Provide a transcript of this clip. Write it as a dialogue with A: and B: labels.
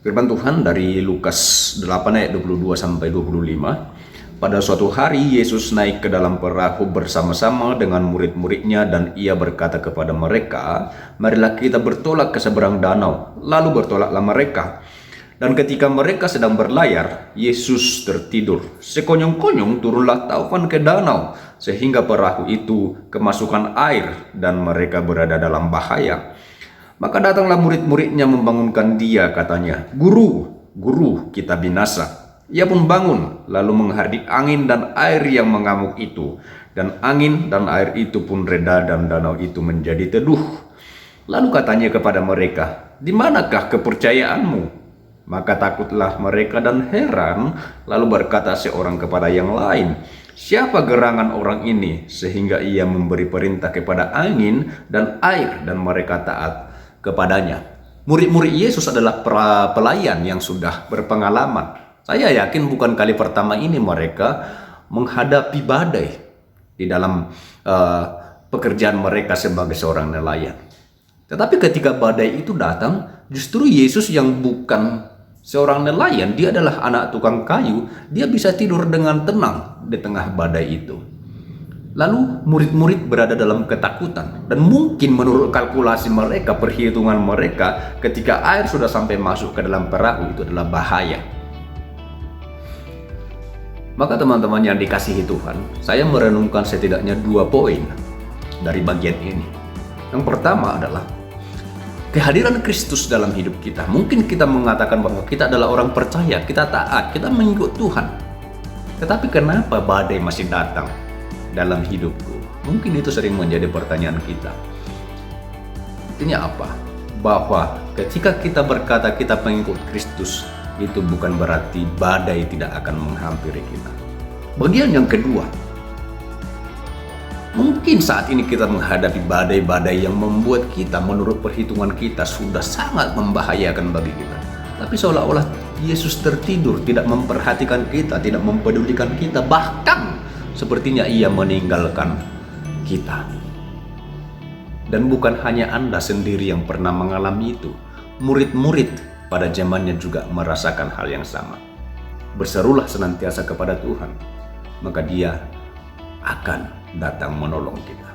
A: Firman Tuhan dari Lukas 8 ayat 22 sampai 25. Pada suatu hari Yesus naik ke dalam perahu bersama-sama dengan murid-muridnya dan ia berkata kepada mereka, "Marilah kita bertolak ke seberang danau." Lalu bertolaklah mereka. Dan ketika mereka sedang berlayar, Yesus tertidur. Sekonyong-konyong turunlah taufan ke danau, sehingga perahu itu kemasukan air dan mereka berada dalam bahaya. Maka datanglah murid-muridnya membangunkan dia, katanya, "Guru, guru, kita binasa." Ia pun bangun, lalu menghardik angin dan air yang mengamuk itu. Dan angin dan air itu pun reda dan danau itu menjadi teduh. Lalu katanya kepada mereka, "Di manakah kepercayaanmu?" Maka takutlah mereka dan heran, lalu berkata seorang kepada yang lain, "Siapa gerangan orang ini sehingga ia memberi perintah kepada angin dan air dan mereka taat kepadanya?" Murid-murid Yesus adalah pelayan yang sudah berpengalaman. Saya yakin bukan kali pertama ini mereka menghadapi badai di dalam pekerjaan mereka sebagai seorang nelayan. Tetapi ketika badai itu datang, justru Yesus yang bukan seorang nelayan, dia adalah anak tukang kayu, dia bisa tidur dengan tenang di tengah badai itu. Lalu murid-murid berada dalam ketakutan, dan mungkin menurut kalkulasi mereka, perhitungan mereka, ketika air sudah sampai masuk ke dalam perahu itu adalah bahaya. Maka teman-teman yang dikasihi Tuhan, saya merenungkan setidaknya 2 poin dari bagian ini. Yang pertama adalah kehadiran Kristus dalam hidup kita. Mungkin kita mengatakan bahwa kita adalah orang percaya, kita taat, kita mengikut Tuhan. Tetapi kenapa badai masih datang dalam hidupku? Mungkin itu sering menjadi pertanyaan kita. Artinya apa? Bahwa ketika kita berkata kita pengikut Kristus, itu bukan berarti badai tidak akan menghampiri kita. Bagian yang kedua, mungkin saat ini kita menghadapi badai-badai yang membuat kita, menurut perhitungan kita, sudah sangat membahayakan bagi kita. Tapi seolah-olah Yesus tertidur, tidak memperhatikan kita, tidak mempedulikan kita, bahkan sepertinya ia meninggalkan kita. Dan bukan hanya Anda sendiri yang pernah mengalami itu. Murid-murid pada zamannya juga merasakan hal yang sama. Berserulah senantiasa kepada Tuhan, maka Dia akan datang menolong kita.